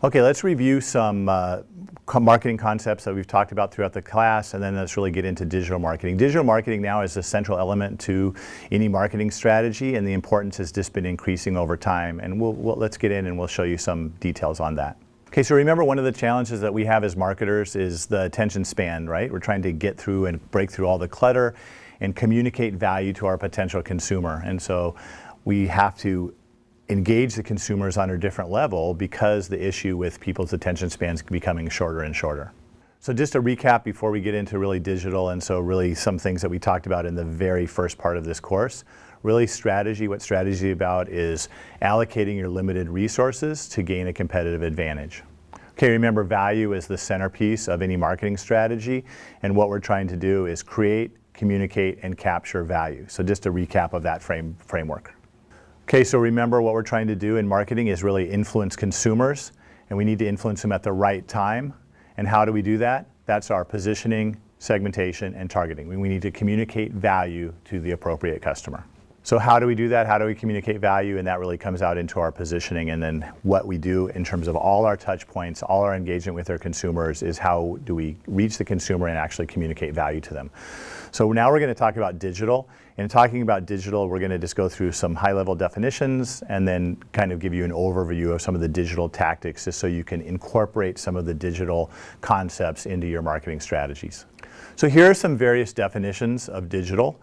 Okay, let's review some marketing concepts that we've talked about throughout the class, and then let's really get into digital marketing. Digital marketing now is a central element to any marketing strategy, and the importance has just been increasing over time. And let's get in and we'll show you some details on that. Okay, so remember, one of the challenges that we have as marketers is the attention span, right? We're trying to get through and break through all the clutter and communicate value to our potential consumer. And so we have to engage the consumers on a different level because the issue with people's attention spans becoming shorter and shorter. So just to recap before we get into really digital, and so really some things that we talked about in the very first part of this course. Really strategy, what strategy is about is allocating your limited resources to gain a competitive advantage. Okay, remember, value is the centerpiece of any marketing strategy, and what we're trying to do is create, communicate, and capture value. So just a recap of that framework. Okay, so remember, what we're trying to do in marketing is really influence consumers, and we need to influence them at the right time. And how do we do that? That's our positioning, segmentation, and targeting. We need to communicate value to the appropriate customer. So how do we do that? How do we communicate value? And that really comes out into our positioning, and then what we do in terms of all our touch points, all our engagement with our consumers is how do we reach the consumer and actually communicate value to them. So now we're going to talk about digital. And talking about digital, we're going to just go through some high-level definitions and then kind of give you an overview of some of the digital tactics just so you can incorporate some of the digital concepts into your marketing strategies. So here are some various definitions of digital.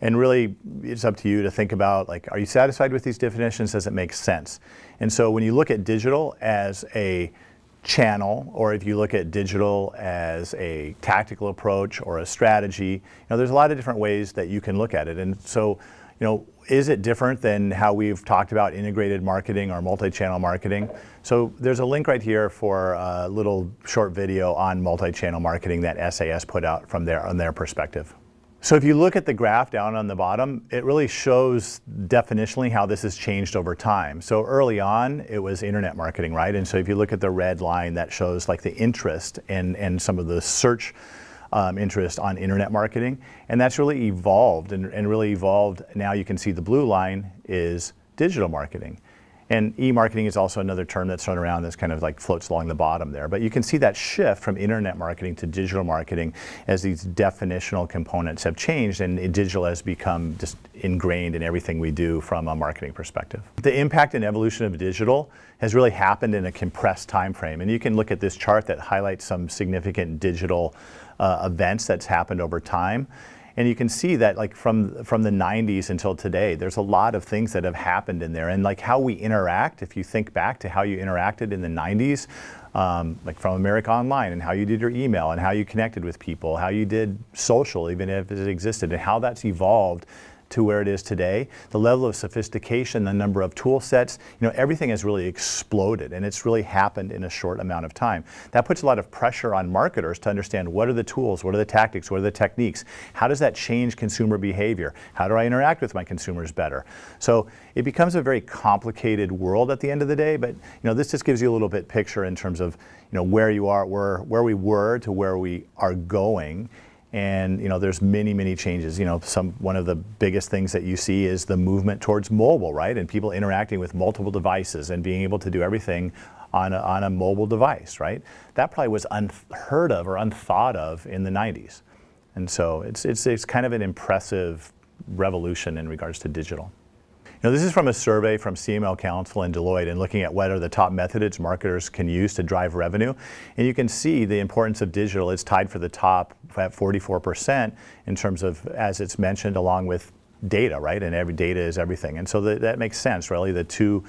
And really, it's up to you to think about, like, are you satisfied with these definitions? Does it make sense? And so when you look at digital as a channel, or if you look at digital as a tactical approach or a strategy, there's a lot of different ways that you can look at it. And so, is it different than how we've talked about integrated marketing or multi-channel marketing? So there's a link right here for a little short video on multi-channel marketing that SAS put out from on their perspective. So if you look at the graph down on the bottom, it really shows definitionally how this has changed over time. So early on, it was internet marketing, right? And so if you look at the red line, that shows like the interest and some of the search interest on internet marketing. And that's really evolved and really evolved. Now you can see the blue line is digital marketing. And e-marketing is also another term that's thrown around that's kind of like floats along the bottom there. But you can see that shift from internet marketing to digital marketing as these definitional components have changed, and digital has become just ingrained in everything we do from a marketing perspective. The impact and evolution of digital has really happened in a compressed time frame. And you can look at this chart that highlights some significant digital events that's happened over time. And you can see that, like, from the 90s until today, there's a lot of things that have happened in there. And like how we interact, if you think back to how you interacted in the 90s, like from America Online, and how you did your email, and how you connected with people, how you did social, even if it existed, and how that's evolved to where it is today. The level of sophistication, the number of tool sets, everything has really exploded, and it's really happened in a short amount of time. That puts a lot of pressure on marketers to understand what are the tools, what are the tactics, what are the techniques, how does that change consumer behavior, how do I interact with my consumers better? So it becomes a very complicated world at the end of the day, but this just gives you a little bit picture in terms of where you are, where we were to where we are going. And there's many changes. One of the biggest things that you see is the movement towards mobile, right? And people interacting with multiple devices and being able to do everything on a mobile device, right? That probably was unheard of or unthought of in the 90s. And so it's kind of an impressive revolution in regards to digital. This is from a survey from CML Council and Deloitte, and looking at what are the top methods marketers can use to drive revenue. And you can see the importance of digital. It's tied for the top at 44% in terms of, as it's mentioned, along with data, right? And every data is everything. And so that makes sense, really. The two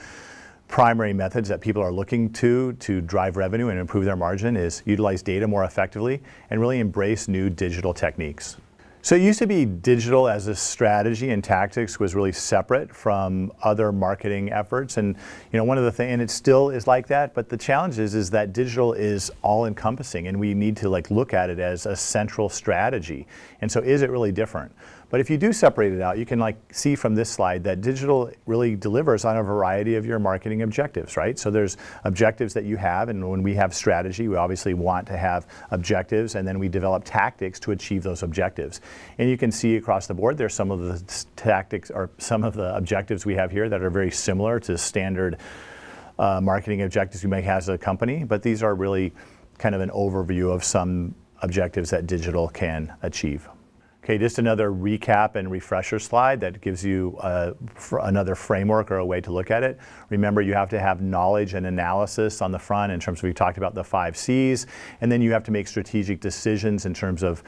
primary methods that people are looking to drive revenue and improve their margin is utilize data more effectively and really embrace new digital techniques. So it used to be digital as a strategy and tactics was really separate from other marketing efforts. And one of the things, and it still is like that, but the challenge is that digital is all encompassing, and we need to look at it as a central strategy. And so is it really different? But if you do separate it out, you can see from this slide that digital really delivers on a variety of your marketing objectives, right? So there's objectives that you have, and when we have strategy, we obviously want to have objectives, and then we develop tactics to achieve those objectives. And you can see across the board, there's some of the tactics or some of the objectives we have here that are very similar to standard marketing objectives you may have as a company, but these are really kind of an overview of some objectives that digital can achieve. Okay, just another recap and refresher slide that gives you another framework or a way to look at it. Remember, you have to have knowledge and analysis on the front in terms of, we talked about the 5 C's, and then you have to make strategic decisions in terms of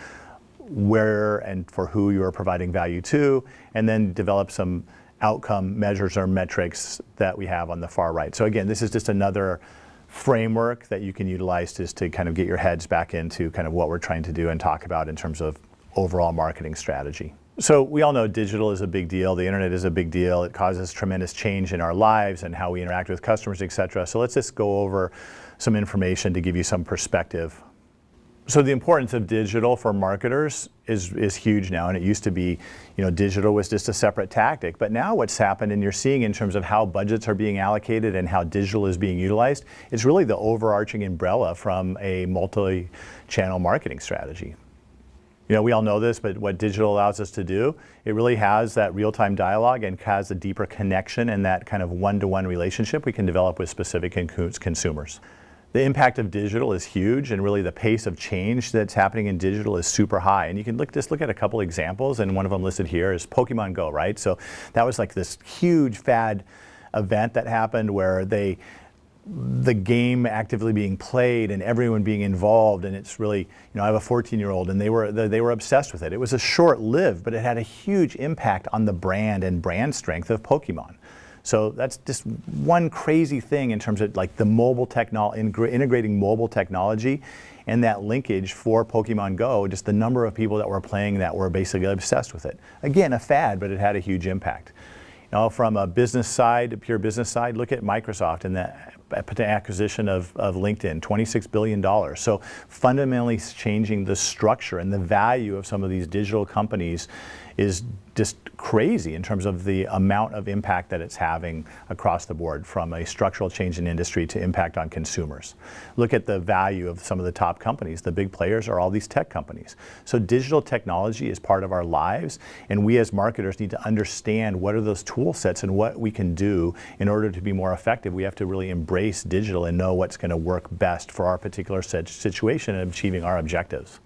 where and for who you are providing value to, and then develop some outcome measures or metrics that we have on the far right. So again, this is just another framework that you can utilize just to kind of get your heads back into kind of what we're trying to do and talk about in terms of overall marketing strategy. So we all know digital is a big deal. The internet is a big deal. It causes tremendous change in our lives and how we interact with customers, etc. So let's just go over some information to give you some perspective. So the importance of digital for marketers is huge now, and it used to be, digital was just a separate tactic. But now what's happened, and you're seeing in terms of how budgets are being allocated and how digital is being utilized, it's really the overarching umbrella from a multi-channel marketing strategy. We all know this, but what digital allows us to do, it really has that real-time dialogue and has a deeper connection and that kind of one-to-one relationship we can develop with specific consumers. The impact of digital is huge, and really the pace of change that's happening in digital is super high. And you can just look at a couple examples, and one of them listed here is Pokemon Go, right? So that was like this huge fad event that happened where the game actively being played and everyone being involved, and it's really, I have a 14-year-old, and they were obsessed with it. It was a short-lived, but it had a huge impact on the brand and brand strength of Pokemon. So that's just one crazy thing in terms of like the mobile technology, integrating mobile technology and that linkage for Pokemon Go, just the number of people that were playing that were basically obsessed with it. Again, a fad, but it had a huge impact. From a business side, a pure business side, look at Microsoft and the acquisition of LinkedIn, $26 billion. So fundamentally changing the structure and the value of some of these digital companies is just crazy in terms of the amount of impact that it's having across the board, from a structural change in industry to impact on consumers. Look at the value of some of the top companies. The big players are all these tech companies. So digital technology is part of our lives, and we as marketers need to understand what are those tool sets and what we can do in order to be more effective. We have to really embrace digital and know what's going to work best for our particular situation and achieving our objectives.